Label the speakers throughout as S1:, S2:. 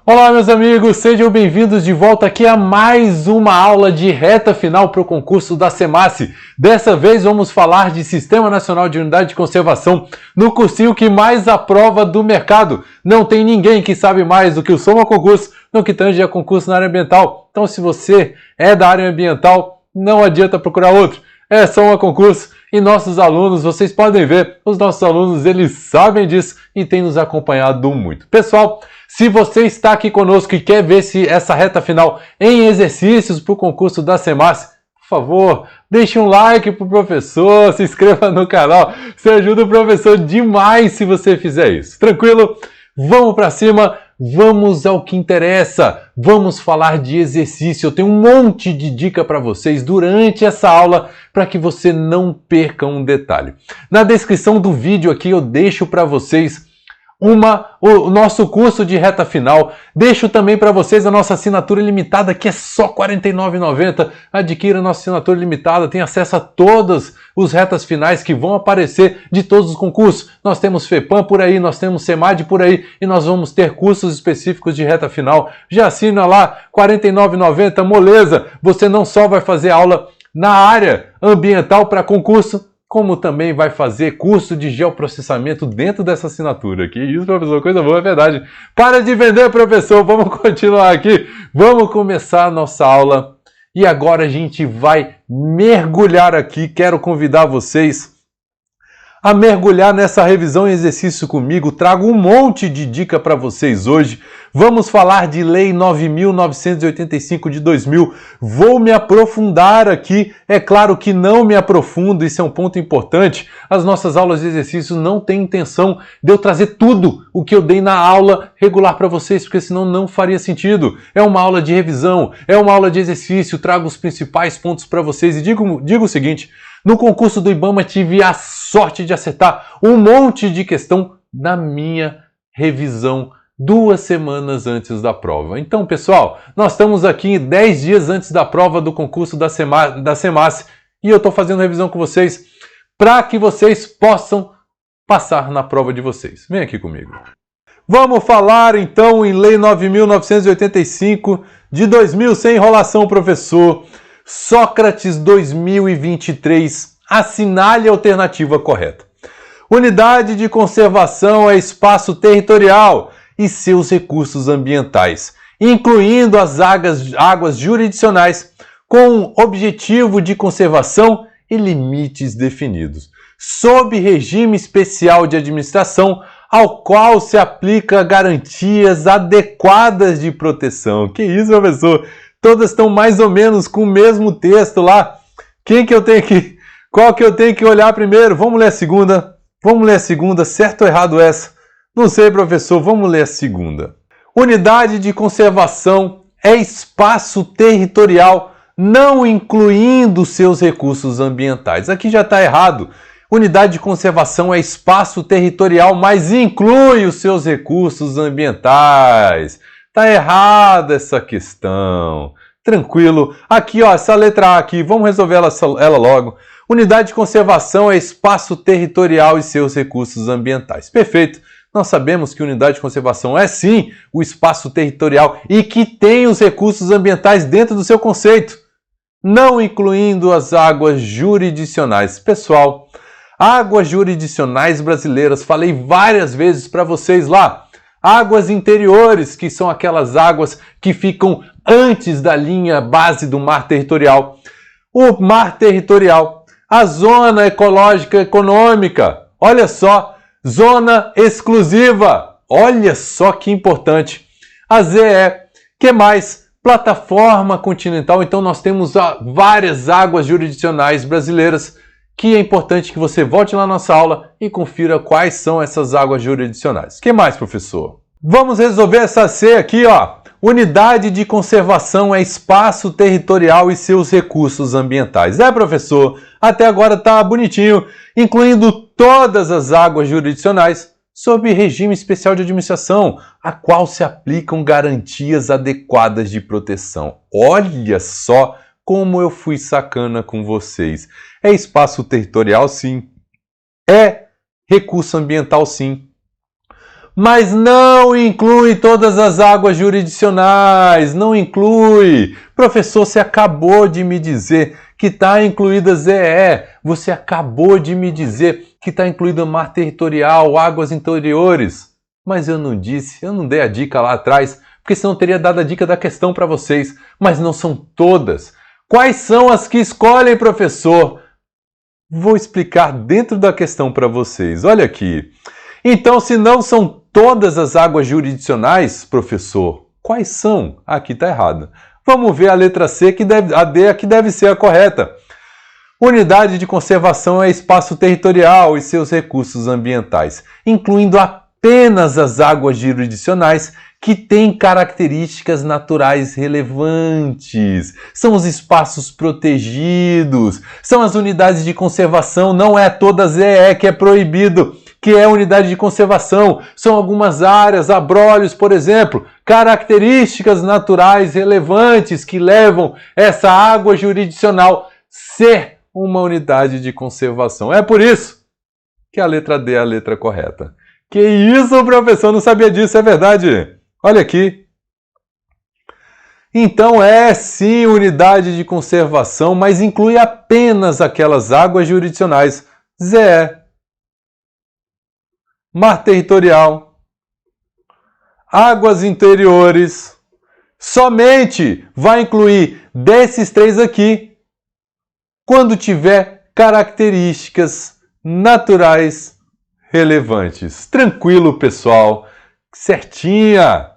S1: Olá, meus amigos, sejam bem-vindos de volta aqui a mais uma aula de reta final para o concurso da SEMASSE. Dessa vez vamos falar de Sistema Nacional de Unidade de Conservação, no cursinho que mais aprova do mercado. Não tem ninguém que sabe mais do que o Soma Concurso no que tange a concurso na área ambiental. Então, se você é da área ambiental, não adianta procurar outro. É Soma Concurso. E nossos alunos, vocês podem ver, os nossos alunos, eles sabem disso e têm nos acompanhado muito. Pessoal, se você está aqui conosco e quer ver essa reta final em exercícios para o concurso da SEMASSE, por favor, deixe um like para o professor, se inscreva no canal. Você ajuda o professor demais se você fizer isso. Tranquilo? Vamos para cima, vamos ao que interessa. Vamos falar de exercício. Eu tenho um monte de dica para vocês durante essa aula para que você não perca um detalhe. Na descrição do vídeo aqui eu deixo para vocês o nosso curso de reta final. Deixo também para vocês a nossa assinatura limitada, que é só R$ 49,90. Adquira a nossa assinatura limitada, tem acesso a todas os retas finais que vão aparecer de todos os concursos. Nós temos FEPAM por aí, nós temos SEMAD por aí e nós vamos ter cursos específicos de reta final. Já assina lá, R$ 49,90, moleza. Você não só vai fazer aula na área ambiental para concurso, como também vai fazer curso de geoprocessamento dentro dessa assinatura. Que isso, professor, coisa boa, é verdade. Para de vender, professor, vamos continuar aqui. Vamos começar a nossa aula. E agora a gente vai mergulhar aqui. Quero convidar vocês a mergulhar nessa revisão e exercício comigo. Trago um monte de dica para vocês hoje. Vamos falar de Lei 9.985 de 2000. Vou me aprofundar aqui. É claro que não me aprofundo, isso é um ponto importante. As nossas aulas de exercício não têm intenção de eu trazer tudo o que eu dei na aula regular para vocês, porque senão não faria sentido. É uma aula de revisão, é uma aula de exercício, trago os principais pontos para vocês e digo o seguinte: no concurso do IBAMA tive a sorte de acertar um monte de questão na minha revisão 2 semanas antes da prova. Então, pessoal, nós estamos aqui 10 dias antes da prova do concurso da SEMASSE e eu estou fazendo revisão com vocês para que vocês possam passar na prova de vocês. Vem aqui comigo. Vamos falar então em Lei 9.985 de 2000, sem enrolação, professor. Sócrates 2023, assinale a alternativa correta. Unidade de conservação é espaço territorial e seus recursos ambientais, incluindo as águas jurisdicionais, com objetivo de conservação e limites definidos, sob regime especial de administração, ao qual se aplica garantias adequadas de proteção. Que isso, professor? Todas estão mais ou menos com o mesmo texto lá. Qual que eu tenho que olhar primeiro? Vamos ler a segunda. Vamos ler a segunda. Certo ou errado essa? Não sei, professor. Vamos ler a segunda. Unidade de conservação é espaço territorial, não incluindo seus recursos ambientais. Aqui já está errado. Unidade de conservação é espaço territorial, mas inclui os seus recursos ambientais. Tá errada essa questão. Tranquilo. Aqui, ó, essa letra A aqui, vamos resolver ela logo. Unidade de conservação é espaço territorial e seus recursos ambientais. Perfeito. Nós sabemos que unidade de conservação é sim o espaço territorial e que tem os recursos ambientais dentro do seu conceito, não incluindo as águas jurisdicionais. Pessoal, águas jurisdicionais brasileiras, falei várias vezes para vocês lá. Águas interiores, que são aquelas águas que ficam antes da linha base do mar territorial. O mar territorial, a zona ecológica econômica, olha só, zona exclusiva, olha só que importante. A ZE, que mais? Plataforma continental, então nós temos várias águas jurisdicionais brasileiras, que é importante que você volte lá na nossa aula e confira quais são essas águas jurisdicionais. O que mais, professor? Vamos resolver essa C aqui, ó. Unidade de conservação é espaço territorial e seus recursos ambientais. É, professor? Até agora tá bonitinho, incluindo todas as águas jurisdicionais sob regime especial de administração, a qual se aplicam garantias adequadas de proteção. Olha só como eu fui sacana com vocês. É espaço territorial, sim. É recurso ambiental, sim. mas não inclui todas as águas jurisdicionais, não inclui. Professor, você acabou de me dizer que está incluída ZE, você acabou de me dizer que está incluída mar territorial, águas interiores. Mas eu não disse, eu não dei a dica lá atrás, porque senão eu teria dado a dica da questão para vocês, mas não são todas. Quais são as que escolhem, professor? Vou explicar dentro da questão para vocês. Olha aqui. Então, se não são todas as águas jurisdicionais, professor, quais são? Aqui está errado. Vamos ver a letra C, a D que deve ser a correta. Unidade de conservação é espaço territorial e seus recursos ambientais, incluindo apenas as águas jurisdicionais que têm características naturais relevantes. São os espaços protegidos, são as unidades de conservação, não é toda ZE que é proibido, que é unidade de conservação. São algumas áreas, abrolhos, por exemplo, características naturais relevantes que levam essa água jurisdicional ser uma unidade de conservação. É por isso que a letra D é a letra correta. Que isso, professor, não sabia disso, é verdade. Olha aqui. Então é sim unidade de conservação, mas inclui apenas aquelas águas jurisdicionais. ZE, mar territorial, águas interiores. Somente vai incluir desses três aqui quando tiver características naturais relevantes. Tranquilo, pessoal. Certinha.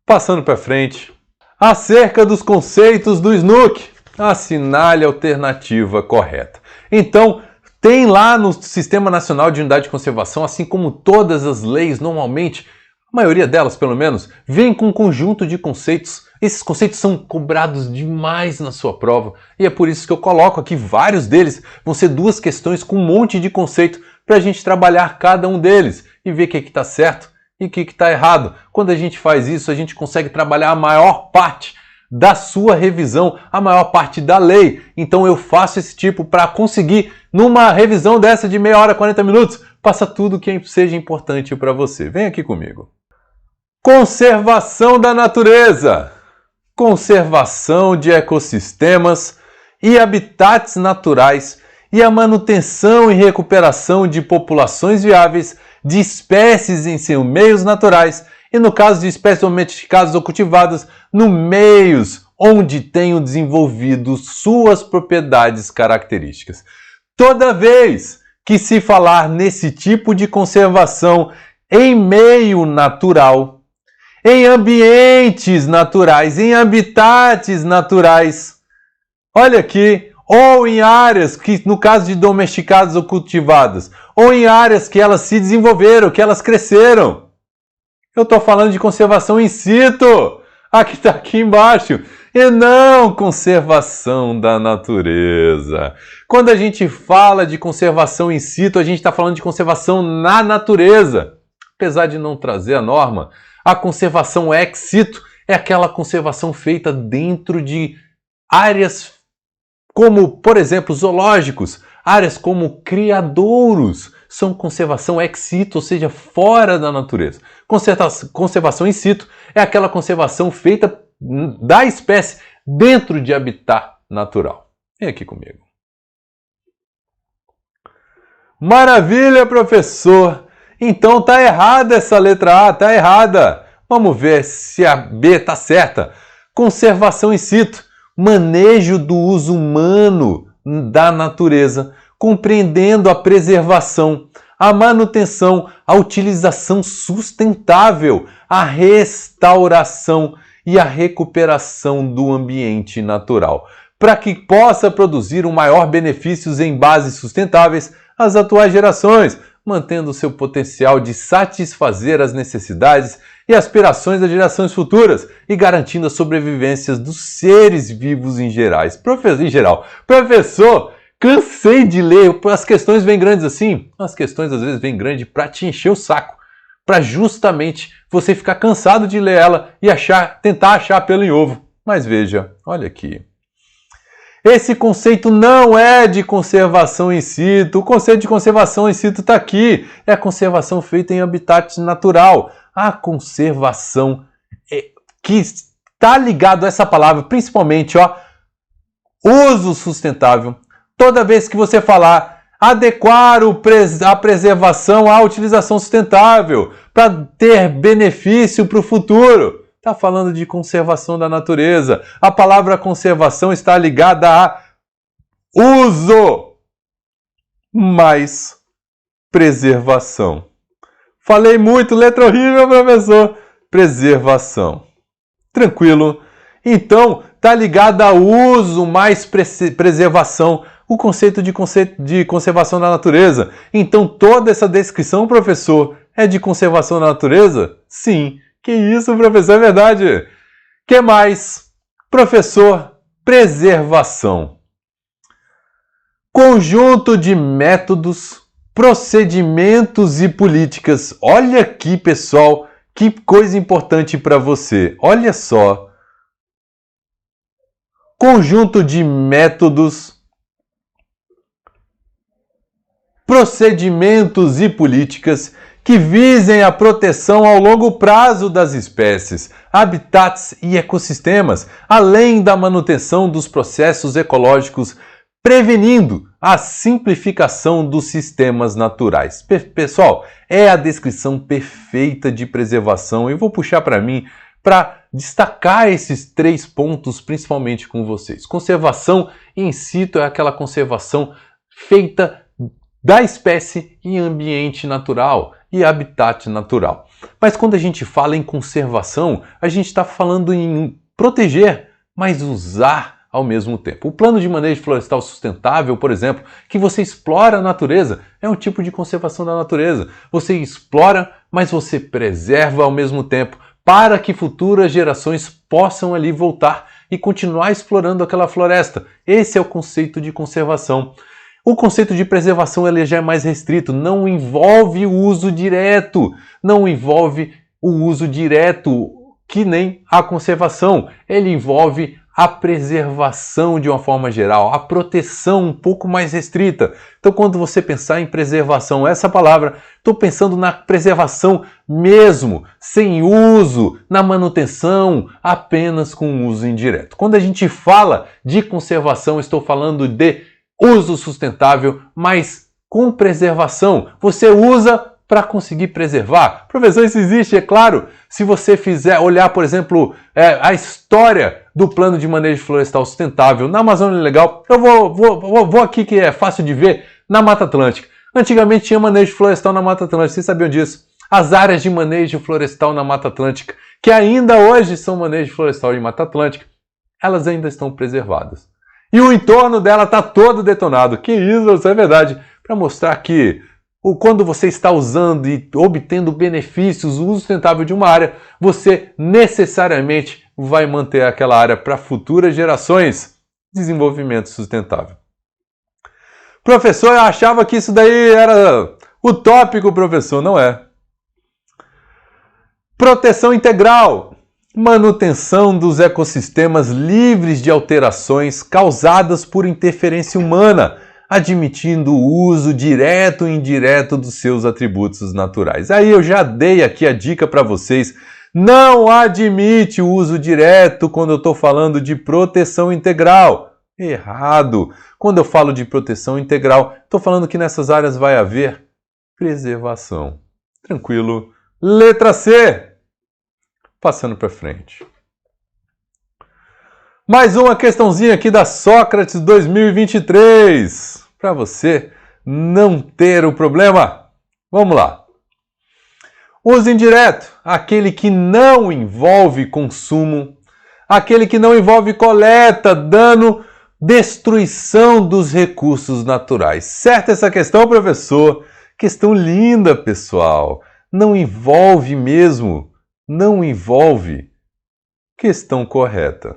S1: Passando para frente. Acerca dos conceitos do SNUC, assinale a alternativa correta. Então, tem lá no Sistema Nacional de Unidade de Conservação, assim como todas as leis normalmente, a maioria delas pelo menos, vem com um conjunto de conceitos. Esses conceitos são cobrados demais na sua prova e é por isso que eu coloco aqui vários deles. Vão ser 2 questões com um monte de conceito para a gente trabalhar cada um deles e ver o que está certo e o que está errado. Quando a gente faz isso, a gente consegue trabalhar a maior parte da sua revisão, a maior parte da lei. Então eu faço esse tipo para conseguir, numa revisão dessa de meia hora, 40 minutos, passa tudo que seja importante para você. Vem aqui comigo. Conservação da natureza. Conservação de ecossistemas e habitats naturais e a manutenção e recuperação de populações viáveis de espécies em seus meios naturais e, no caso de espécies domesticadas ou cultivadas, no meios onde tenham desenvolvido suas propriedades características. Toda vez que se falar nesse tipo de conservação em meio natural, em ambientes naturais, em habitats naturais, olha aqui, ou em áreas que, no caso de domesticadas ou cultivadas, ou em áreas que elas se desenvolveram, que elas cresceram. Eu estou falando de conservação in situ, aqui está aqui embaixo, e não conservação da natureza. Quando a gente fala de conservação in situ, a gente está falando de conservação na natureza. Apesar de não trazer a norma, a conservação ex situ é aquela conservação feita dentro de áreas como, por exemplo, zoológicos, áreas como criadouros, são conservação ex situ, ou seja, fora da natureza. Conservação in situ é aquela conservação feita da espécie dentro de habitat natural. Vem aqui comigo. Maravilha, professor! Então tá errada essa letra A, tá errada. Vamos ver se a B tá certa. Conservação in situ, manejo do uso humano da natureza, compreendendo a preservação, a manutenção, a utilização sustentável, a restauração e a recuperação do ambiente natural, para que possa produzir um maior benefícios em bases sustentáveis às atuais gerações, mantendo seu potencial de satisfazer as necessidades e aspirações das gerações futuras e garantindo a sobrevivência dos seres vivos em geral. Professor, cansei de ler, as questões vêm grandes assim? As questões às vezes vêm grandes para te encher o saco, para justamente você ficar cansado de ler ela e tentar achar pelo em ovo. Mas veja, olha aqui. Esse conceito não é de conservação in situ. O conceito de conservação in situ está aqui. É a conservação feita em habitat natural. A conservação que está ligado a essa palavra, principalmente, uso sustentável. Toda vez que você falar adequar a preservação à utilização sustentável para ter benefício para o futuro, está falando de conservação da natureza. A palavra conservação está ligada a uso mais preservação. Falei muito, letra horrível, professor. Preservação. Tranquilo? Então, está ligado a uso mais preservação, o conceito de conservação da natureza. Então, toda essa descrição, professor, é de conservação da natureza? Sim. Que isso, professor, é verdade. Que mais? Professor, preservação. Conjunto de métodos, procedimentos e políticas. Olha aqui, pessoal, que coisa importante para você. Olha só. Conjunto de métodos, procedimentos e políticas que visem a proteção ao longo prazo das espécies, habitats e ecossistemas, além da manutenção dos processos ecológicos, prevenindo a simplificação dos sistemas naturais. Pessoal, é a descrição perfeita de preservação. Eu vou puxar para mim para destacar esses 3 pontos, principalmente com vocês. Conservação in situ é aquela conservação feita da espécie em ambiente natural e habitat natural. Mas quando a gente fala em conservação, a gente está falando em proteger, mas usar ao mesmo tempo. O plano de manejo florestal sustentável, por exemplo, que você explora a natureza, é um tipo de conservação da natureza. Você explora, mas você preserva ao mesmo tempo, para que futuras gerações possam ali voltar e continuar explorando aquela floresta. Esse é o conceito de conservação. O conceito de preservação ele já é mais restrito, não envolve o uso direto, que nem a conservação. Ele envolve a preservação de uma forma geral, a proteção um pouco mais restrita. Então, quando você pensar em preservação, essa palavra, estou pensando na preservação mesmo, sem uso, na manutenção, apenas com uso indireto. Quando a gente fala de conservação, estou falando de uso sustentável, mas com preservação. Você usa para conseguir preservar. Professor, isso existe, é claro. Se você fizer olhar, por exemplo, a história do plano de manejo florestal sustentável na Amazônia Legal, eu vou aqui que é fácil de ver, na Mata Atlântica. Antigamente tinha manejo florestal na Mata Atlântica, vocês sabiam disso? As áreas de manejo florestal na Mata Atlântica, que ainda hoje são manejo florestal de Mata Atlântica, elas ainda estão preservadas. E o entorno dela está todo detonado. Que isso é verdade. Para mostrar que quando você está usando e obtendo benefícios, o uso sustentável de uma área, você necessariamente vai manter aquela área para futuras gerações. Desenvolvimento sustentável. Professor, eu achava que isso daí era utópico, professor. Não é. Proteção integral. Manutenção dos ecossistemas livres de alterações causadas por interferência humana, admitindo o uso direto e indireto dos seus atributos naturais. Aí eu já dei aqui a dica para vocês. Não admite o uso direto quando eu estou falando de proteção integral. Errado. Quando eu falo de proteção integral, estou falando que nessas áreas vai haver preservação. Tranquilo. Letra C. Passando para frente. Mais uma questãozinha aqui da Sócrates 2023. Para você não ter o problema. Vamos lá. Uso indireto. Aquele que não envolve consumo. Aquele que não envolve coleta, dano, destruição dos recursos naturais. Certo essa questão, professor? Questão linda, pessoal. Não envolve mesmo. Não envolve. Questão correta.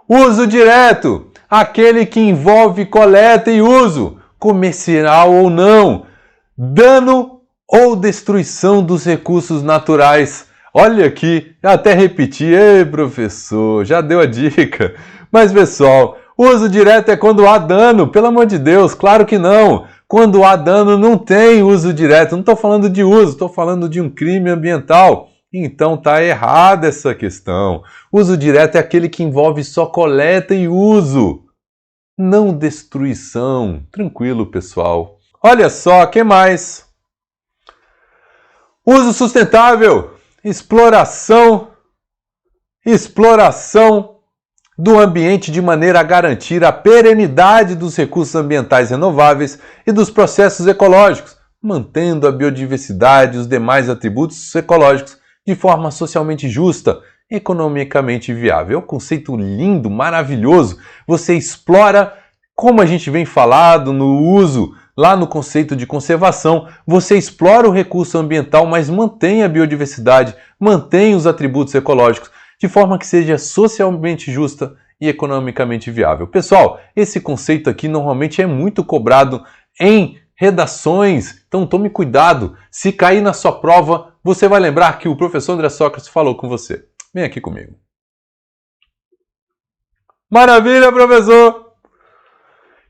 S1: Uso direto. Aquele que envolve coleta e uso, comercial ou não. Dano ou destruição dos recursos naturais. Olha aqui, eu até repeti. Ei, professor, já deu a dica. Mas, pessoal, Uso direto é quando há dano, pelo amor de Deus, claro que não. Quando há dano não tem uso direto, não estou falando de uso, estou falando de um crime ambiental. Então tá errada essa questão. Uso direto é aquele que envolve só coleta e uso, não destruição. Tranquilo, pessoal. Olha só, que mais? Uso sustentável, exploração do ambiente de maneira a garantir a perenidade dos recursos ambientais renováveis e dos processos ecológicos, mantendo a biodiversidade e os demais atributos ecológicos de forma socialmente justa, economicamente viável. É um conceito lindo, maravilhoso. Você explora, como a gente vem falado no uso, lá no conceito de conservação, você explora o recurso ambiental, mas mantém a biodiversidade, mantém os atributos ecológicos, de forma que seja socialmente justa e economicamente viável. Pessoal, esse conceito aqui normalmente é muito cobrado em redações, então tome cuidado. Se cair na sua prova, você vai lembrar que o professor André Sócrates falou com você. Vem aqui comigo. Maravilha, professor!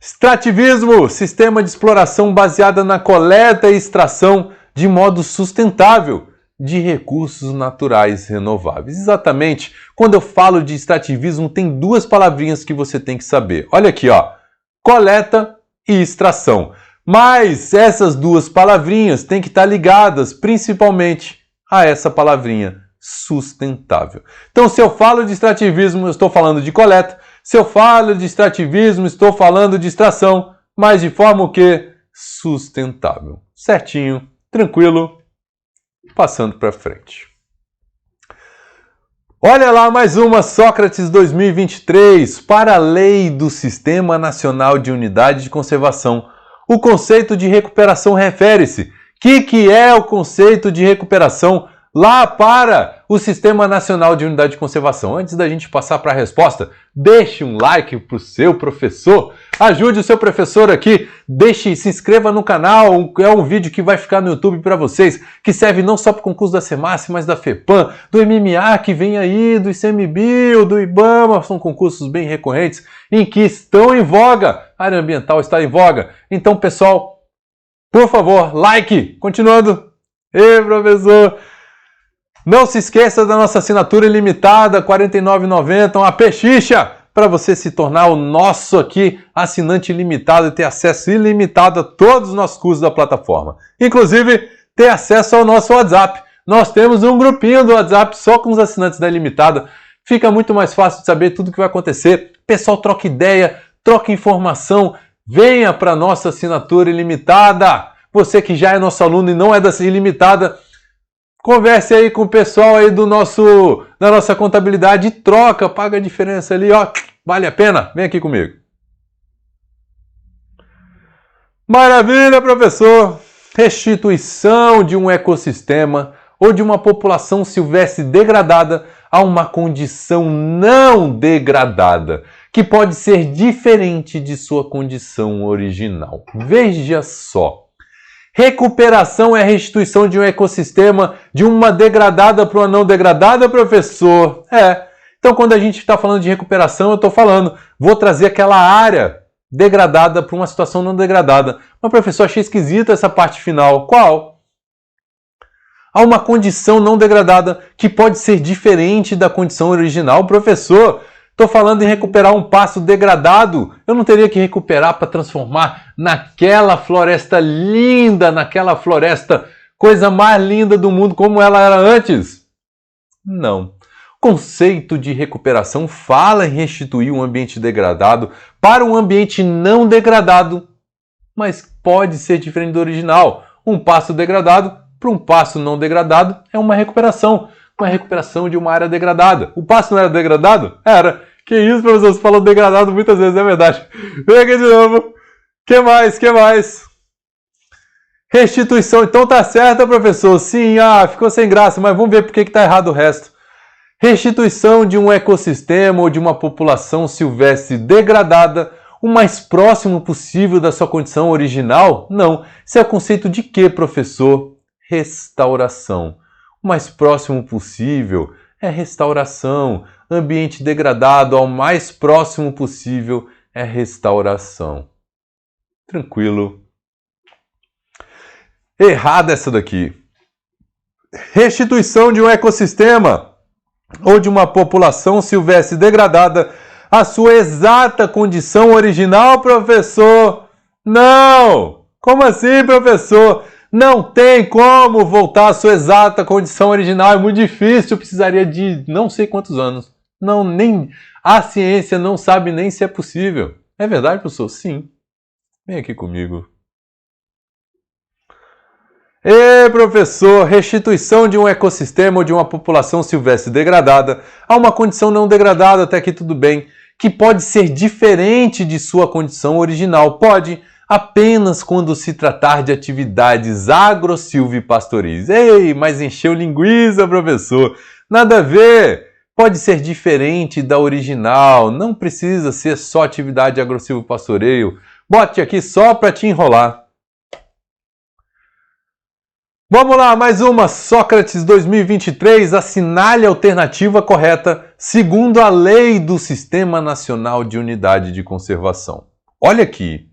S1: Extrativismo, sistema de exploração baseada na coleta e extração de modo sustentável de recursos naturais renováveis. Exatamente. Quando eu falo de extrativismo, tem duas palavrinhas que você tem que saber. Olha aqui, ó. Coleta e extração. Mas essas duas palavrinhas têm que estar ligadas principalmente a essa palavrinha, sustentável. Então, se eu falo de extrativismo, eu estou falando de coleta. Se eu falo de extrativismo, estou falando de extração, mas de forma o quê? Sustentável. Certinho, tranquilo. Passando para frente. Olha lá mais uma, Sócrates 2023, para a lei do Sistema Nacional de Unidade de Conservação. O conceito de recuperação refere-se. O que é o conceito de recuperação lá para o Sistema Nacional de Unidade de Conservação? Antes da gente passar para a resposta, deixe um like para o seu professor, ajude o seu professor aqui, se inscreva no canal, é um vídeo que vai ficar no YouTube para vocês, que serve não só para o concurso da SEMASSE, mas da FEPAM, do MMA que vem aí, do ICMBio, do IBAMA, são concursos bem recorrentes, em que estão em voga, a área ambiental está em voga. Então, pessoal, por favor, like, continuando. Ei, professor! Não se esqueça da nossa assinatura ilimitada, R$ 49,90, uma pechicha, para você se tornar o nosso aqui assinante ilimitado e ter acesso ilimitado a todos os nossos cursos da plataforma. Inclusive, ter acesso ao nosso WhatsApp. Nós temos um grupinho do WhatsApp só com os assinantes da ilimitada. Fica muito mais fácil de saber tudo o que vai acontecer. Pessoal, troca ideia, troca informação. Venha para a nossa assinatura ilimitada. Você que já é nosso aluno e não é da ilimitada, converse aí com o pessoal aí da nossa contabilidade e troca, paga a diferença ali, ó, vale a pena? Vem aqui comigo. Maravilha, professor! Restituição de um ecossistema ou de uma população silvestre degradada a uma condição não degradada, que pode ser diferente de sua condição original. Veja só. Recuperação é a restituição de um ecossistema de uma degradada para uma não degradada, professor? Então, quando a gente está falando de recuperação, eu estou falando, vou trazer aquela área degradada para uma situação não degradada. Mas, professor, achei esquisita essa parte final. Qual? Há uma condição não degradada que pode ser diferente da condição original, professor. Estou falando em recuperar um pasto degradado. Eu não teria que recuperar para transformar naquela floresta linda, naquela floresta, coisa mais linda do mundo como ela era antes? Não. O conceito de recuperação fala em restituir um ambiente degradado para um ambiente não degradado, mas pode ser diferente do original. Um pasto degradado para um pasto não degradado é uma recuperação de uma área degradada. O pasto não era degradado? Era. Que isso, professor? Você falou degradado muitas vezes, é verdade. Vem aqui de novo. Que mais? Restituição. Então tá certa, professor? Sim, ficou sem graça, mas vamos ver por que tá errado o resto. Restituição de um ecossistema ou de uma população silvestre degradada o mais próximo possível da sua condição original? Não. Isso é o conceito de quê, professor? Restauração. O mais próximo possível é restauração. Ambiente degradado ao mais próximo possível é restauração. Tranquilo. Errada essa daqui. Restituição de um ecossistema ou de uma população silvestre degradada à sua exata condição original, professor? Não! Como assim, professor? Não tem como voltar à sua exata condição original, é muito difícil, precisaria de não sei quantos anos. Não, nem a ciência não sabe nem se é possível. É verdade, professor? Sim. Vem aqui comigo. Professor, restituição de um ecossistema ou de uma população silvestre degradada a uma condição não degradada, até aqui tudo bem, que pode ser diferente de sua condição original. Pode, apenas quando se tratar de atividades agro-silvipastoris. Ei, mas encheu linguiça, professor. Nada a ver. Pode ser diferente da original. Não precisa ser só atividade agro-silvipastoreio. Bote aqui só para te enrolar. Vamos lá, mais uma. Sócrates 2023, assinale a alternativa correta segundo a lei do Sistema Nacional de Unidade de Conservação. Olha aqui.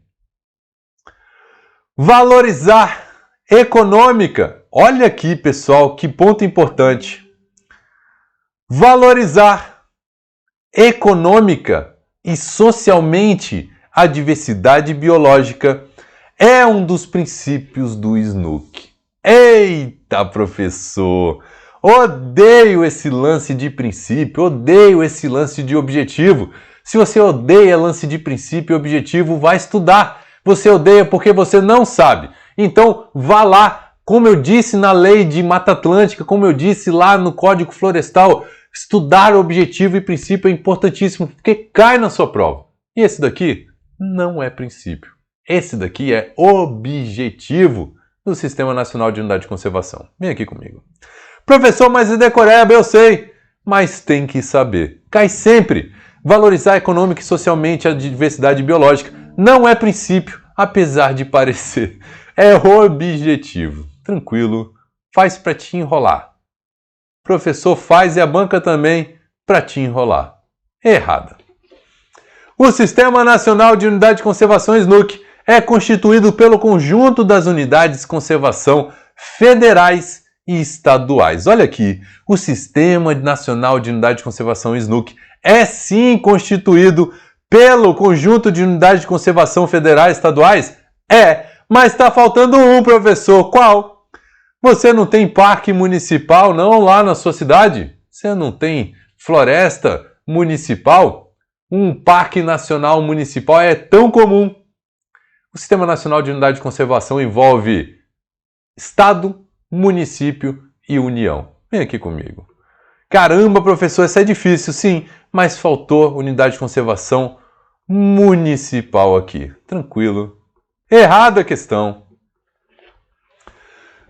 S1: Valorizar econômica. Olha aqui, pessoal, que ponto importante. Valorizar econômica e socialmente a diversidade biológica é um dos princípios do SNUC. Eita, professor! Odeio esse lance de princípio, odeio esse lance de objetivo. Se você odeia lance de princípio e objetivo, vá estudar. Você odeia porque você não sabe. Então, vá lá, como eu disse na lei de Mata Atlântica, como eu disse lá no Código Florestal, estudar objetivo e princípio é importantíssimo, porque cai na sua prova. E esse daqui não é princípio. Esse daqui é objetivo do Sistema Nacional de Unidade de Conservação. Vem aqui comigo. Professor, mas é decoreba, eu sei. Mas tem que saber. Cai sempre. Valorizar econômica e socialmente a diversidade biológica não é princípio, apesar de parecer. É objetivo. Tranquilo. Faz para te enrolar. Professor faz e a banca também para te enrolar. Errada. O Sistema Nacional de Unidade de Conservação SNUC é constituído pelo conjunto das unidades de conservação federais e estaduais. Olha aqui, o Sistema Nacional de Unidade de Conservação SNUC é sim constituído pelo conjunto de unidades de conservação federais e estaduais? É, mas está faltando um, professor. Qual? Você não tem parque municipal não lá na sua cidade? Você não tem floresta municipal? Um parque nacional municipal é tão comum. O Sistema Nacional de Unidade de Conservação envolve Estado, município e União. Vem aqui comigo. Caramba, professor, isso é difícil, sim, mas faltou unidade de conservação municipal aqui. Tranquilo. Errada a questão.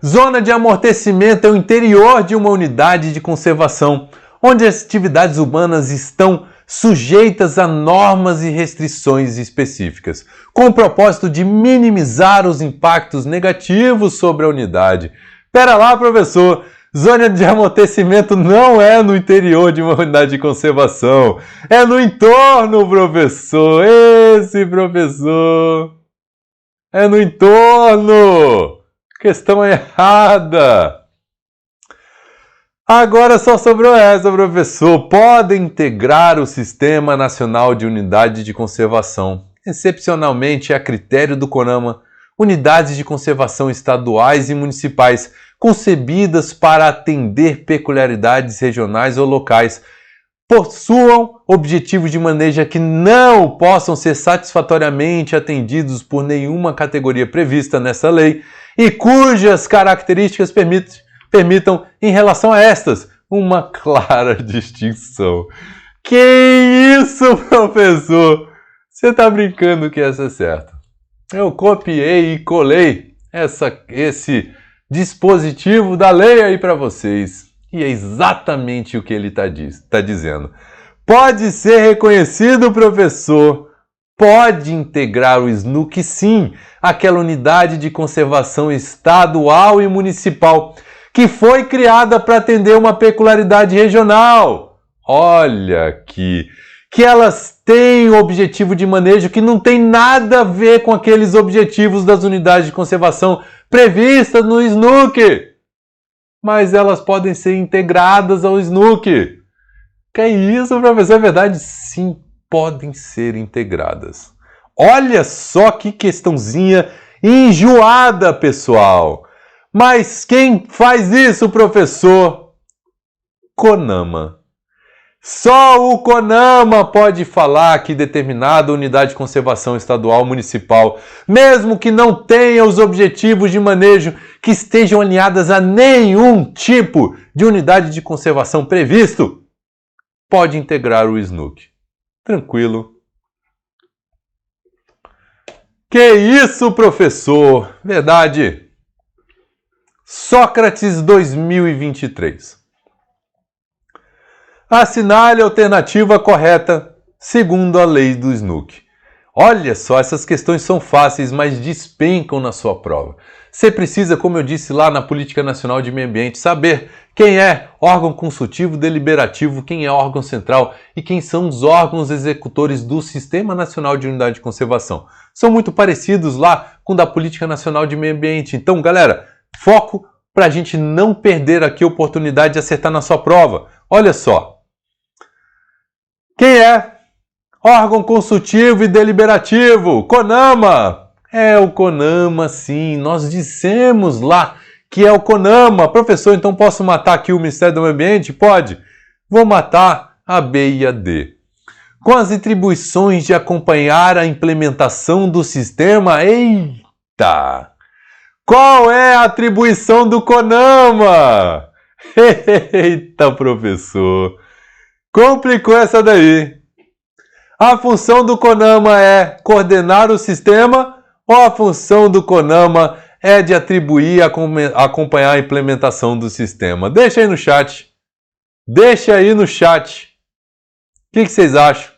S1: Zona de amortecimento é o interior de uma unidade de conservação, onde as atividades urbanas estão sujeitas a normas e restrições específicas, com o propósito de minimizar os impactos negativos sobre a unidade. Pera lá, professor! Zona de amortecimento não é no interior de uma unidade de conservação, é no entorno, professor! Esse professor! É no entorno! Questão errada! Agora só sobrou essa, professor. Podem integrar o Sistema Nacional de Unidade de Conservação, excepcionalmente a critério do CONAMA, unidades de conservação estaduais e municipais, concebidas para atender peculiaridades regionais ou locais, possuam objetivos de manejo que não possam ser satisfatoriamente atendidos por nenhuma categoria prevista nessa lei e cujas características permitam, em relação a estas, uma clara distinção. Que isso, professor? Você está brincando que essa é certa. Eu copiei e colei esse dispositivo da lei aí para vocês. E é exatamente o que ele está dizendo. Pode ser reconhecido, professor. Pode integrar o SNUC, sim, aquela unidade de conservação estadual e municipal que foi criada para atender uma peculiaridade regional. Olha aqui, que elas tem o objetivo de manejo que não tem nada a ver com aqueles objetivos das unidades de conservação previstas no SNUC. Mas elas podem ser integradas ao SNUC. Que é isso, professor? É verdade? Sim, podem ser integradas. Olha só que questãozinha enjoada, pessoal. Mas quem faz isso, professor? CONAMA. Só o CONAMA pode falar que determinada unidade de conservação estadual municipal, mesmo que não tenha os objetivos de manejo que estejam alinhadas a nenhum tipo de unidade de conservação previsto, pode integrar o SNUC. Tranquilo. Que isso, professor? Verdade. Sócrates 2023. Assinale a alternativa correta segundo a lei do SNUC. Olha só, essas questões são fáceis, mas despencam na sua prova. Você precisa, como eu disse lá na Política Nacional de Meio Ambiente, saber quem é órgão consultivo deliberativo, quem é órgão central e quem são os órgãos executores do Sistema Nacional de Unidade de Conservação. São muito parecidos lá com o da Política Nacional de Meio Ambiente. Então, galera, foco para a gente não perder aqui a oportunidade de acertar na sua prova. Olha só. Quem é órgão consultivo e deliberativo? CONAMA! É o CONAMA, sim. Nós dissemos lá que é o CONAMA. Professor, então posso matar aqui o Ministério do Meio Ambiente? Pode. Vou matar a B e a D. Com as atribuições de acompanhar a implementação do sistema, eita! Qual é a atribuição do CONAMA? Eita, professor! Complicou essa daí. A função do CONAMA é coordenar o sistema ou a função do CONAMA é de atribuir e acompanhar a implementação do sistema? Deixa aí no chat. Deixa aí no chat. O que vocês acham?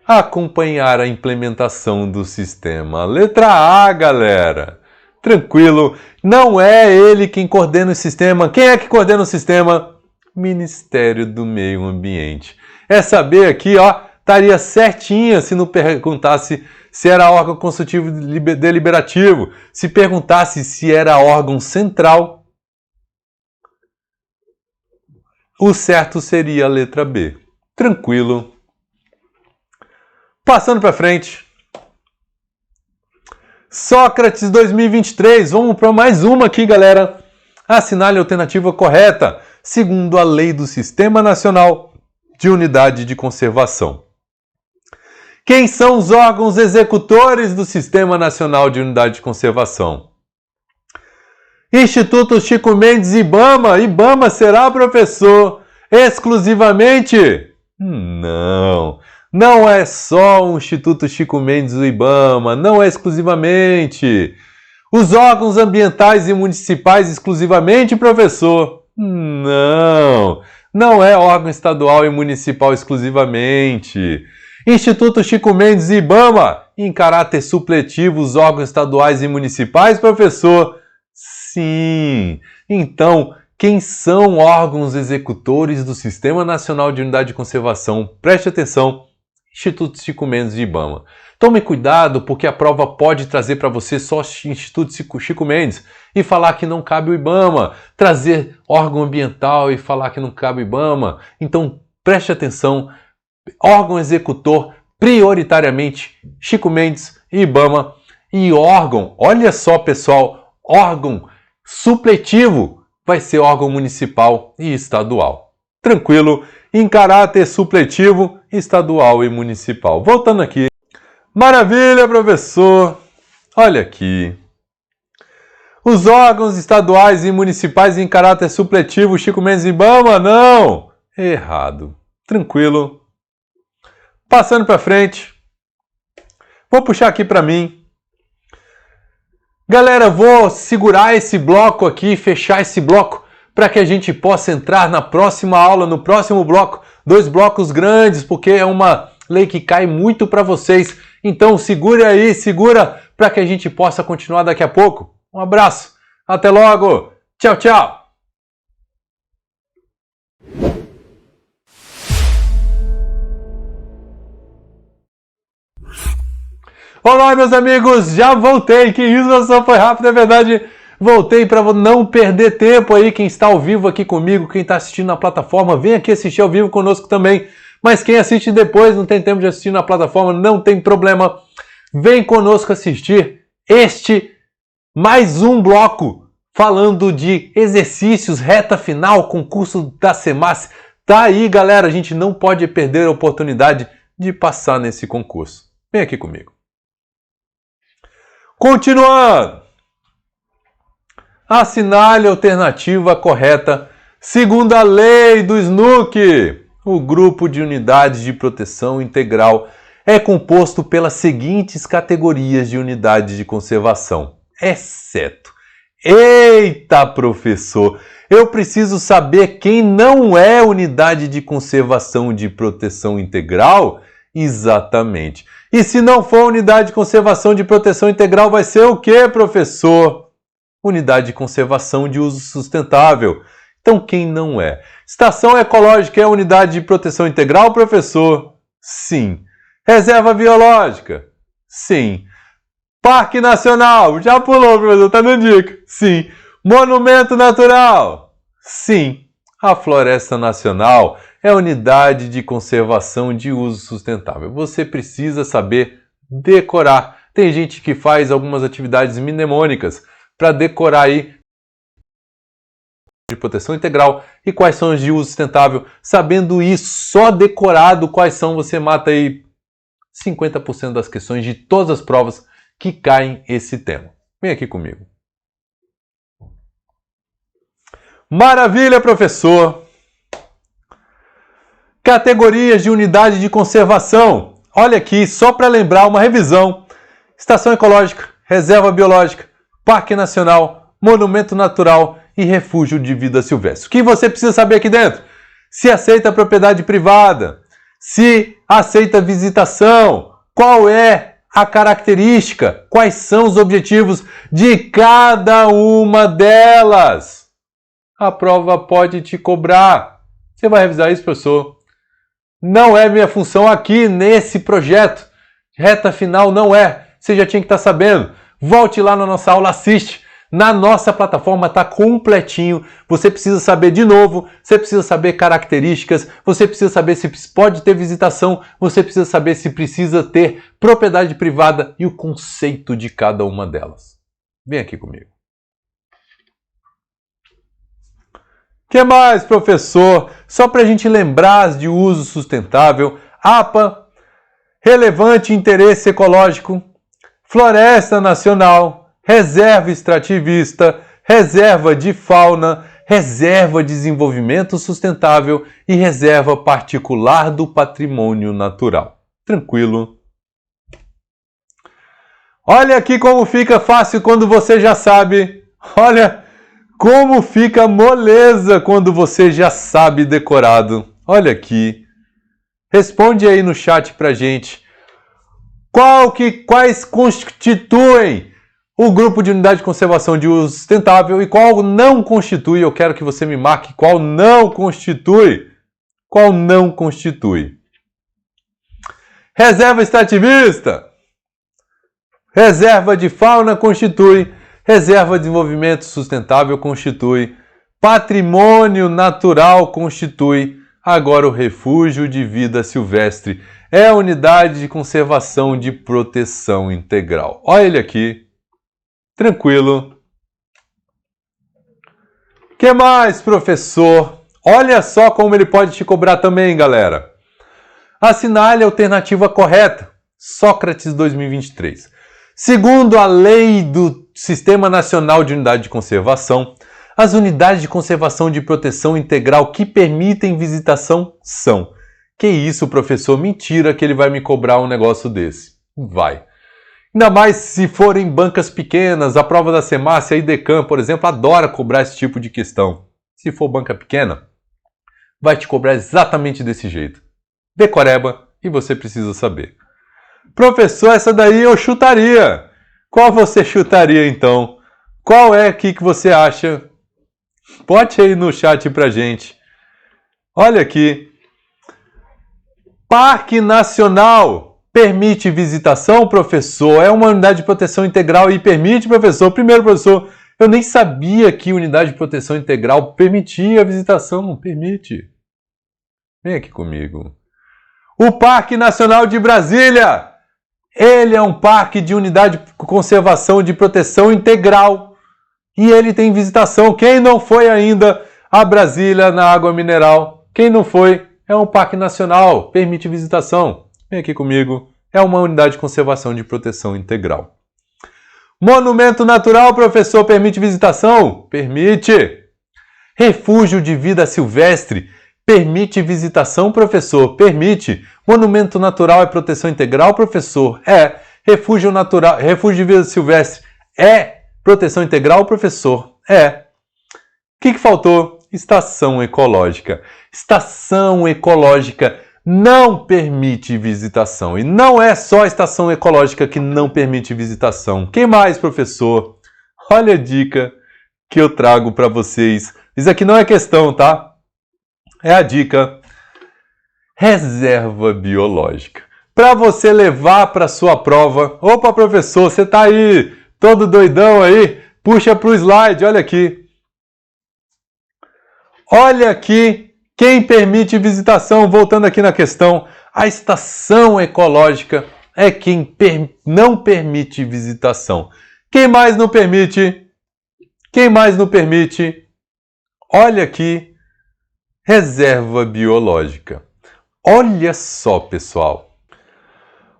S1: Acompanhar a implementação do sistema. Letra A, galera. Tranquilo. Não é ele quem coordena o sistema. Quem é que coordena o sistema? Ministério do Meio Ambiente. É saber aqui, ó, estaria certinha se não perguntasse se era órgão consultivo deliberativo, se perguntasse se era órgão central, o certo seria a letra B. Tranquilo. Passando para frente. Sócrates 2023. Vamos para mais uma aqui, galera. Assinale a alternativa correta, segundo a lei do Sistema Nacional de Unidade de Conservação. Quem são os órgãos executores do Sistema Nacional de Unidade de Conservação? Instituto Chico Mendes IBAMA. IBAMA será, professor, exclusivamente? Não. Não é só o Instituto Chico Mendes do IBAMA, não é exclusivamente. Os órgãos ambientais e municipais exclusivamente, professor? Não. Não é órgão estadual e municipal exclusivamente. Instituto Chico Mendes e IBAMA, em caráter supletivo, os órgãos estaduais e municipais, professor? Sim. Então, quem são órgãos executores do Sistema Nacional de Unidade de Conservação? Preste atenção. Instituto Chico Mendes e IBAMA. Tome cuidado, porque a prova pode trazer para você só Instituto Chico Mendes e falar que não cabe o IBAMA, trazer órgão ambiental e falar que não cabe o IBAMA. Então, preste atenção, órgão executor, prioritariamente Chico Mendes e IBAMA, e órgão, olha só pessoal, órgão supletivo vai ser órgão municipal e estadual. Tranquilo? Em caráter supletivo, estadual e municipal. Voltando aqui. Maravilha, professor! Olha aqui. Os órgãos estaduais e municipais em caráter supletivo, Chico Mendes e IBAMA? Não! Errado. Tranquilo. Passando para frente. Vou puxar aqui para mim. Galera, vou segurar esse bloco aqui, fechar esse bloco, para que a gente possa entrar na próxima aula, no próximo bloco, 2 blocos grandes, porque é uma lei que cai muito para vocês. Então segura aí, segura, para que a gente possa continuar daqui a pouco. Um abraço, até logo, tchau, tchau! Olá, meus amigos, já voltei. Que isso, só foi rápido, é verdade. Voltei para não perder tempo aí. Quem está ao vivo aqui comigo, quem está assistindo na plataforma, vem aqui assistir ao vivo conosco também. Mas quem assiste depois, não tem tempo de assistir na plataforma, não tem problema. Vem conosco assistir mais um bloco falando de exercícios, reta final, concurso da SEMASSE. Tá aí, galera, a gente não pode perder a oportunidade de passar nesse concurso. Vem aqui comigo. Continuando. Assinale a alternativa correta segundo a lei do SNUC. O grupo de unidades de proteção integral é composto pelas seguintes categorias de unidades de conservação, exceto... Eita, professor! Eu preciso saber quem não é unidade de conservação de proteção integral? Exatamente. E se não for unidade de conservação de proteção integral, vai ser o quê, professor? Unidade de conservação de uso sustentável. Então, quem não é? Estação ecológica é unidade de proteção integral, professor? Sim. Reserva biológica? Sim. Parque Nacional? Já pulou, professor, tá dando dica. Sim. Monumento Natural? Sim. A Floresta Nacional é unidade de conservação de uso sustentável. Você precisa saber decorar. Tem gente que faz algumas atividades mnemônicas para decorar aí de proteção integral e quais são os de uso sustentável. Sabendo isso, só decorado quais são, você mata aí 50% das questões de todas as provas que caem esse tema. Vem aqui comigo. Maravilha, professor! Categorias de unidade de conservação. Olha aqui, só para lembrar uma revisão. Estação ecológica, reserva biológica, parque nacional, monumento natural e refúgio de vida silvestre. O que você precisa saber aqui dentro? Se aceita propriedade privada, se aceita visitação, qual é a característica, quais são os objetivos de cada uma delas. A prova pode te cobrar. Você vai revisar isso, professor? Não é minha função aqui nesse projeto. Reta final não é. Você já tinha que estar sabendo. Volte lá na nossa aula, assiste. Na nossa plataforma está completinho. Você precisa saber de novo, você precisa saber características, você precisa saber se pode ter visitação, você precisa saber se precisa ter propriedade privada e o conceito de cada uma delas. Vem aqui comigo. O que mais, professor? Só para a gente lembrar as de uso sustentável, APA, relevante interesse ecológico, floresta nacional, reserva extrativista, reserva de fauna, reserva de desenvolvimento sustentável e reserva particular do patrimônio natural. Tranquilo? Olha aqui como fica fácil quando você já sabe. Olha como fica moleza quando você já sabe decorado. Olha aqui. Responde aí no chat pra gente. Quais constituem o grupo de unidade de conservação de uso sustentável e qual não constitui? Eu quero que você me marque qual não constitui. Qual não constitui? Reserva extrativista. Reserva de fauna constitui. Reserva de desenvolvimento sustentável constitui. Patrimônio natural constitui. Agora o refúgio de vida silvestre é a unidade de conservação de proteção integral. Olha ele aqui. Tranquilo. O que mais, professor? Olha só como ele pode te cobrar também, galera. Assinale a alternativa correta. Sócrates 2023. Segundo a lei do Sistema Nacional de Unidade de Conservação, as unidades de conservação de proteção integral que permitem visitação são... Que isso, professor? Mentira que ele vai me cobrar um negócio desse. Vai. Ainda mais se forem bancas pequenas, a prova da SEMASSE, a IDECAM, por exemplo, adora cobrar esse tipo de questão. Se for banca pequena, vai te cobrar exatamente desse jeito. Decoreba e você precisa saber. Professor, essa daí eu chutaria. Qual você chutaria então? Qual é aqui que você acha? Bote aí no chat pra gente. Olha aqui. Parque Nacional. permite visitação, professor? É uma unidade de proteção integral e permite, professor? Primeiro, professor, eu nem sabia que unidade de proteção integral permitia a visitação. Permite. Vem aqui comigo. O Parque Nacional de Brasília. Ele é um parque de unidade de conservação de proteção integral. E ele tem visitação. Quem não foi ainda a Brasília na água mineral? Quem não foi? É um parque nacional. Permite visitação. Vem aqui comigo. É uma unidade de conservação de proteção integral. Monumento natural, professor, permite visitação? Permite. Refúgio de vida silvestre. Permite visitação, professor? Permite. Monumento natural é proteção integral, professor? É. Refúgio de vida silvestre é proteção integral, professor? É. O que faltou? Estação ecológica. Estação ecológica não permite visitação. E não é só a estação ecológica que não permite visitação. Quem mais, professor? Olha a dica que eu trago para vocês. Isso aqui não é questão, tá? É a dica. Reserva biológica. Para você levar para sua prova. Opa, professor, você tá aí todo doidão aí? Puxa para o slide, olha aqui. Olha aqui. Quem permite visitação, voltando aqui na questão, a estação ecológica é quem não permite visitação. Quem mais não permite? Quem mais não permite? Olha aqui, reserva biológica. Olha só, pessoal.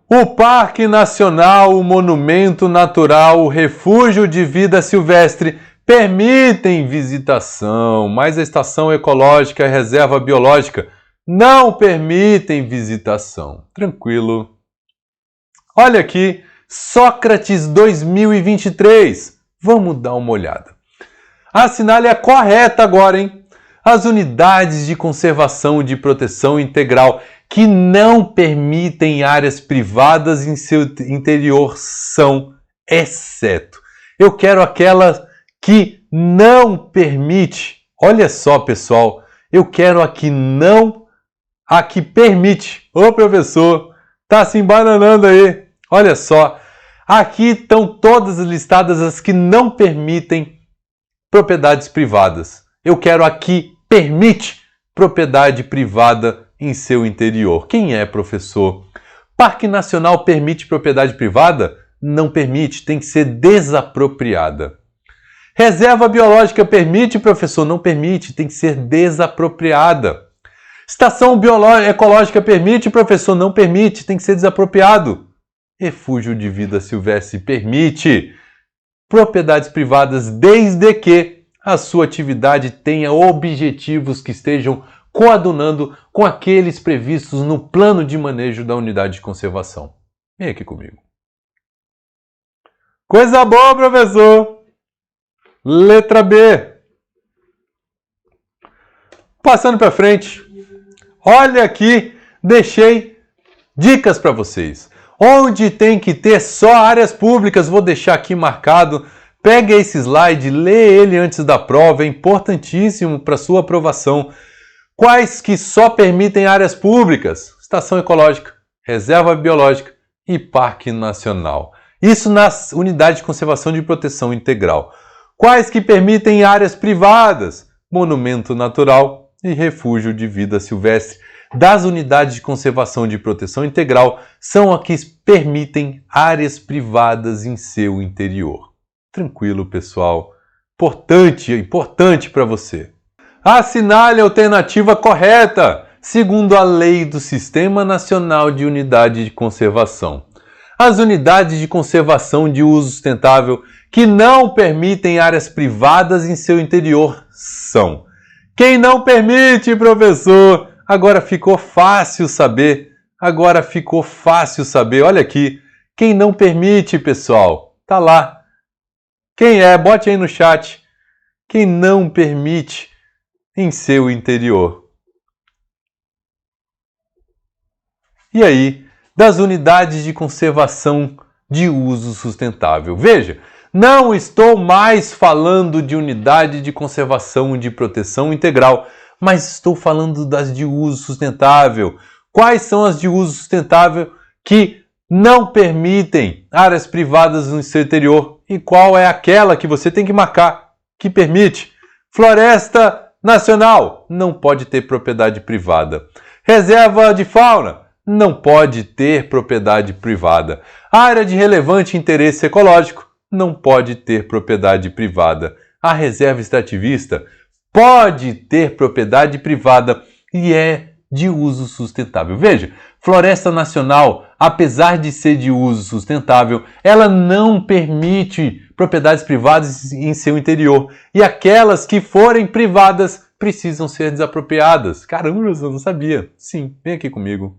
S1: O Parque Nacional, o Monumento Natural, o Refúgio de Vida Silvestre permitem visitação, mas a estação ecológica e a reserva biológica não permitem visitação. Tranquilo. Olha aqui, Sócrates 2023. Vamos dar uma olhada. Assinale a correta agora, hein? As unidades de conservação de proteção integral que não permitem áreas privadas em seu interior são, exceto. Eu quero aquelas que não permite. Olha só, pessoal, eu quero a que não, a que permite. Ô, professor, tá se embananando aí. Olha só, aqui estão todas listadas as que não permitem propriedades privadas. Eu quero a que permite propriedade privada em seu interior. Quem é, professor? Parque Nacional permite propriedade privada? Não permite, tem que ser desapropriada. Reserva biológica permite, professor? Não permite, tem que ser desapropriada. Estação ecológica permite, professor? Não permite, tem que ser desapropriado. Refúgio de vida silvestre permite. Propriedades privadas, desde que a sua atividade tenha objetivos que estejam coadunando com aqueles previstos no plano de manejo da unidade de conservação. Vem aqui comigo. Coisa boa, professor! Letra B. Passando para frente. Olha aqui, deixei dicas para vocês. Onde tem que ter só áreas públicas, vou deixar aqui marcado. Pega esse slide, lê ele antes da prova, é importantíssimo para sua aprovação. Quais que só permitem áreas públicas? Estação ecológica, reserva biológica e parque nacional. Isso na unidade de conservação de proteção integral. Quais que permitem áreas privadas? Monumento natural e refúgio de vida silvestre. Das unidades de conservação de proteção integral são as que permitem áreas privadas em seu interior. Tranquilo, pessoal. Importante para você. Assinale a alternativa correta, segundo a lei do Sistema Nacional de Unidade de Conservação. As unidades de conservação de uso sustentável que não permitem áreas privadas em seu interior são. Quem não permite, professor? Agora ficou fácil saber. Olha aqui. Quem não permite, pessoal? Tá lá. Quem é? Bote aí no chat. Quem não permite em seu interior. E aí, das unidades de conservação de uso sustentável. Veja, não estou mais falando de unidade de conservação de proteção integral, mas estou falando das de uso sustentável. Quais são as de uso sustentável que não permitem áreas privadas no seu interior. E qual é aquela que você tem que marcar que permite? Floresta Nacional não pode ter propriedade privada. Reserva de fauna não pode ter propriedade privada. Área de relevante interesse ecológico não pode ter propriedade privada. A reserva extrativista pode ter propriedade privada e é de uso sustentável. Veja, Floresta Nacional, apesar de ser de uso sustentável, ela não permite propriedades privadas em seu interior. E aquelas que forem privadas precisam ser desapropriadas. Caramba, eu não sabia. Sim, vem aqui comigo.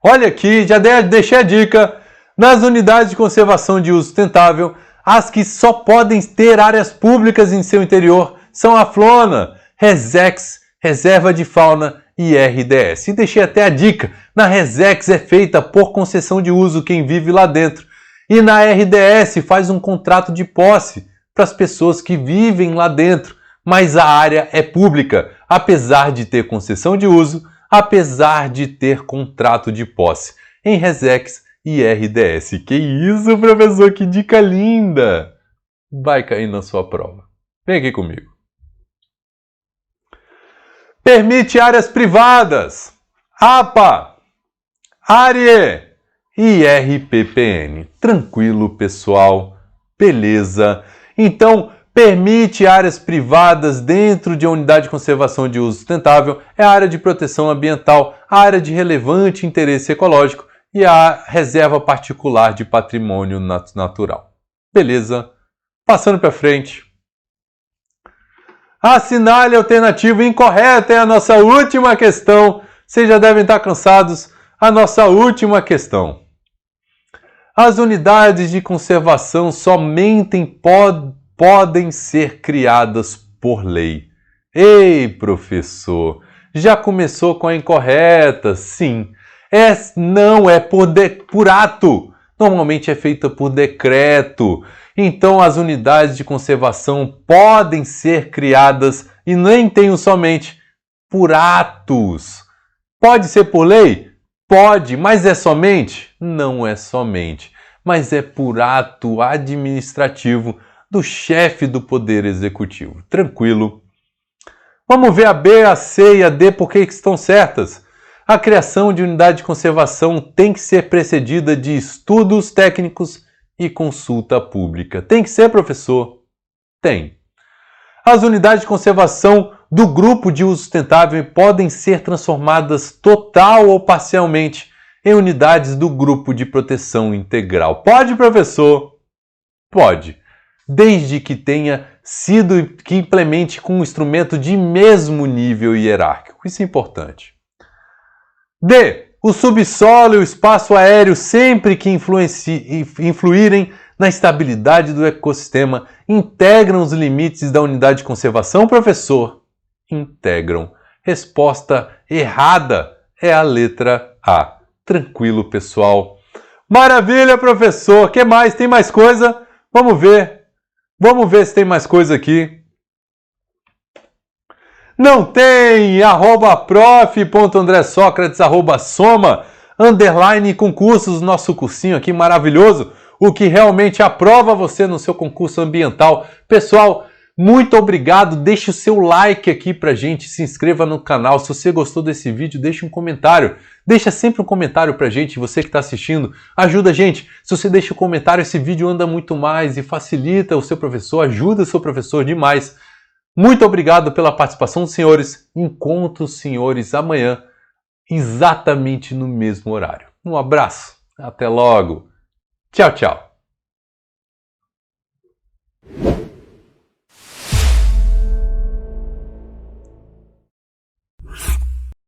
S1: Olha aqui, já deixei a dica. Nas unidades de conservação de uso sustentável, as que só podem ter áreas públicas em seu interior são a FLONA, RESEX, Reserva de Fauna e RDS. E deixei até a dica, na RESEX é feita por concessão de uso quem vive lá dentro. E na RDS faz um contrato de posse para as pessoas que vivem lá dentro. Mas a área é pública, apesar de ter concessão de uso, apesar de ter contrato de posse. Em RESEX e RDS. Que isso, professor? Que dica linda! Vai cair na sua prova. Vem aqui comigo. Permite áreas privadas. APA, ARIE e RPPN. Tranquilo, pessoal? Beleza? Então, permite áreas privadas dentro de uma unidade de conservação de uso sustentável é a área de proteção ambiental, a área de relevante interesse ecológico e a reserva particular de patrimônio natural. Beleza? Passando para frente. Assinale a alternativa incorreta é a nossa última questão. Vocês já devem estar cansados. A nossa última questão. As unidades de conservação somente podem ser criadas por lei. Ei, professor, já começou com a incorreta? Sim. Não é por ato. Normalmente é feita por decreto. Então as unidades de conservação podem ser criadas, e nem tenho somente, por atos. Pode ser por lei? Pode, mas é somente? Não é somente, mas é por ato administrativo do chefe do Poder Executivo. Tranquilo. Vamos ver a B, a C e a D por que estão certas. A criação de unidade de conservação tem que ser precedida de estudos técnicos e consulta pública. Tem que ser, professor? Tem. As unidades de conservação do grupo de uso sustentável podem ser transformadas total ou parcialmente em unidades do grupo de proteção integral. Pode, professor? Pode. Desde que que implemente com um instrumento de mesmo nível hierárquico. Isso é importante. D. O subsolo e o espaço aéreo, sempre que influírem na estabilidade do ecossistema, integram os limites da unidade de conservação, professor? Integram. Resposta errada é a letra A. Tranquilo, pessoal. Maravilha, professor. Que mais? Tem mais coisa? Vamos ver. Vamos ver se tem mais coisa aqui. Não tem! @prof.andressocrates, @soma, _concursos, nosso cursinho aqui maravilhoso, o que realmente aprova você no seu concurso ambiental. Pessoal, muito obrigado, deixe o seu like aqui pra gente, se inscreva no canal, se você gostou desse vídeo, deixe um comentário, deixa sempre um comentário pra gente, você que está assistindo, ajuda a gente, se você deixa um comentário, esse vídeo anda muito mais e facilita o seu professor, ajuda o seu professor demais. Muito obrigado pela participação dos senhores. Encontro os senhores amanhã, exatamente no mesmo horário. Um abraço. Até logo. Tchau, tchau.